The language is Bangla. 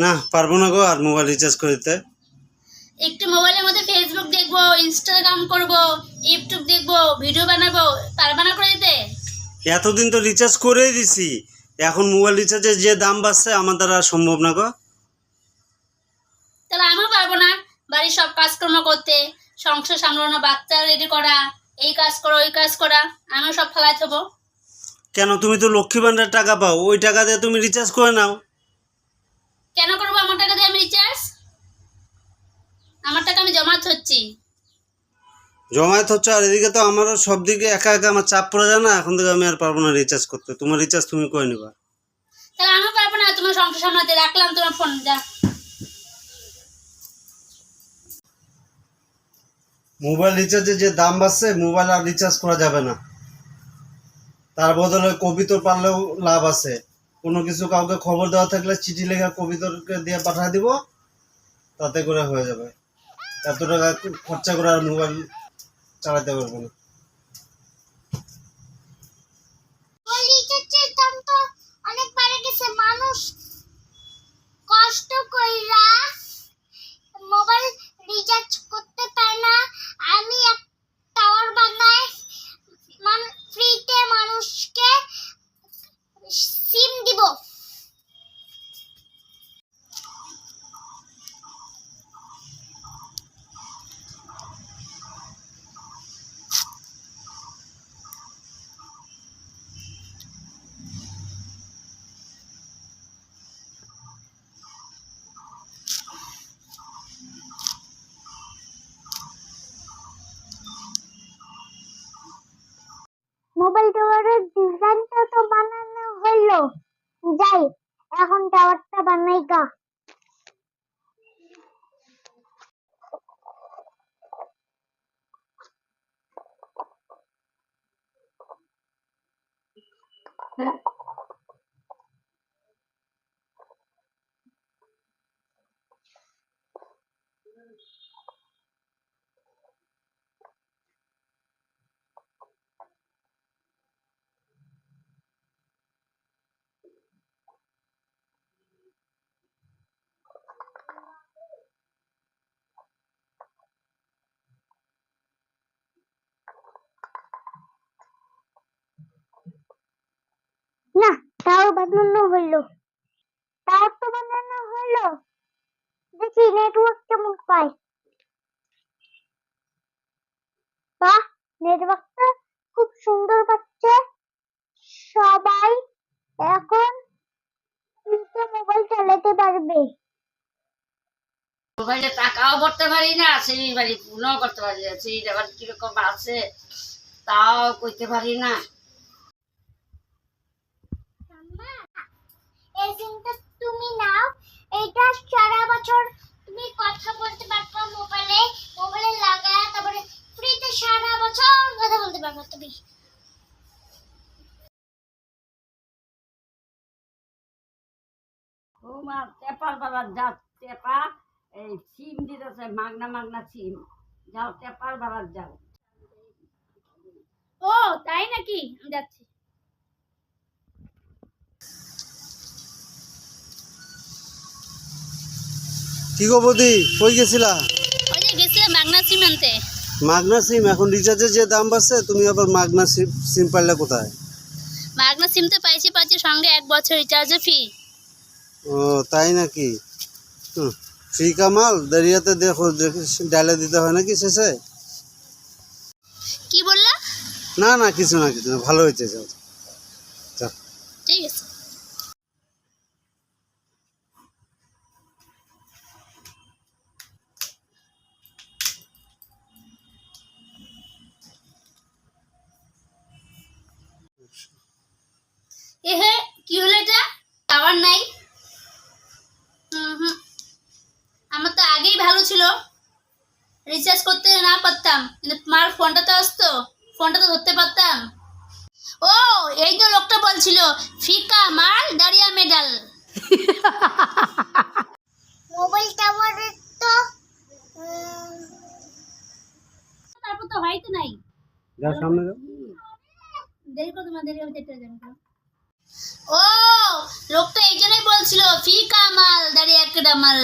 না পারবো না গো আর মোবাইল রিচার্জ করতে। একটু মোবাইলের মধ্যে ফেসবুক দেখবো, ইনস্টাগ্রাম করব, ইউটিউব দেখবো, ভিডিও বানাবো, পারবা না করে দিতে? এতদিন তো রিচার্জ করেই দিছি, এখন মোবাইল রিচার্জের যে দাম বাড়ছে আমার দ্বারা আর সম্ভব না গো। তাহলে আমিও পারবো না বাড়ির সব কাজকর্ম করতে, সংসার সামলানো, বাচ্চা রেডি করা, এই কাজ করো ওই কাজ করা, আমিও সব ফেলাই থবো। কেন, তুমি তো লক্ষ্মী ভান্ডার টাকা পাও, ওই টাকা দিয়ে তুমি রিচার্জ করে নাও। কেন করবো আমার টাকা দিয়ে আমি রিচার্জ? আমার টাকা আমি জমাতে হচ্ছি। জমায়েত হচ্ছে আর এদিকে তো আমারও সব দিকে একা একা আমার চাপ পড়ে যায় না, এখন থেকে আমি আর পারবো না রিচার্জ করতে। তোমার রিচার্জ তুমি করে নিবা। তাহলে আমিও পারবো না তোমার সংসার সামলাতে। রাখলাম তোমার ফোন, যা। মোবাইল রিচার্জের যে দাম বাড়ছে, মোবাইল আর রিচার্জ করা যাবে না। তার বদলে কবিতর পারলেও লাভ আছে। কোনো কিছু কাউকে খবর দেওয়া থাকলে চিঠি লেখা কবিতরকে দিয়ে পাঠিয়ে দিব, তাতে করে হয়ে যাবে। এত টাকা খরচা করে আর মোবাইল চালাতে পারবো না। রিচার্জের দাম তো অনেক বেড়ে গেছে। মানুষ কষ্ট কইরা মোবাইল রিচার্জ করতে পারে না। আমি এক টাওয়ার বানাই, ফ্রিতে মানুষকে সিম দিব। মোবাইল টাওয়ারের ডিজাইনটা তো বানানো হলো, যাই এখন টাওয়ারটা বানাই গা। না, টাওয়ার বানানো হলো, টাওয়ার তো বানানো হলো। দেখি নেটওয়ার্ক কেমন পাই। বাহ, নেটওয়ার্কটা খুব সুন্দর পাচ্ছে। সবাই এখন কিন্তু মোবাইল চালাতে পারবে। মোবাইলে টাকাও ভরতে পারি না, সেই বাড়ি ফোনও করতে পারি না, সেই আবার কিরকম আছে তাও কইতে পারি না। এই সিমটা তুমি নাও, এটা সারা বছর তুমি কথা বলতে পারবে মোবাইলে। মোবাইলে লাগায় তারপরে ফ্রিতে সারা বছর কথা বলতে পারবে তুমি। ও মা, টেপার বাবার যা টেপা, এই সিম দিতেছে মাগনা মাগনা সিম, যাও টেপার বাবার যাও। ও তাই নাকি? আমি যাচ্ছি। কি গো বৌদি, কই গেছিলা? ওই যে গেছিলাম মাগনা সিম আনতে। মাগনা সিম? এখন রিচার্জের যে দাম বাড়ছে, তুমি আবার মাগনা সিম পাইলে কোথায়? মাগনা সিম তো পাচ্ছি সঙ্গে 1 বছর রিচার্জ ফ্রি। ও তাই নাকি? ফ্রি কামাল দাঁড়িয়াতে দেখো, ডালে দিতে হয় নাকি শেষে? কি বললা? না না, কিছু না কিছু না, ভালো হয়েছে। যাও যাও। ঠিক আছে। এহে, কি হলো এটা? টাওয়ার নাই। আমার তো আগেই ভালো ছিল, রিচার্জ করতে না পারতাম, কিন্তু তোমার ফোনটা তো আসতো, ফোনটা তো ধরতে পারতাম। ও, এই যে লোকটা বলছিল ফিকা মাল দাঁড়িয়া মেডাল। মোবাইল টাওয়ারের তো তারপর তো হয় তো নাই। যাও সামনে যাও। দেরি করে তোমার দেরি হবে, যেতে যাবে। ও, লোকটা এই জন্যই বলছিল ফিকা মাল দাঁড়িয়ে কামাল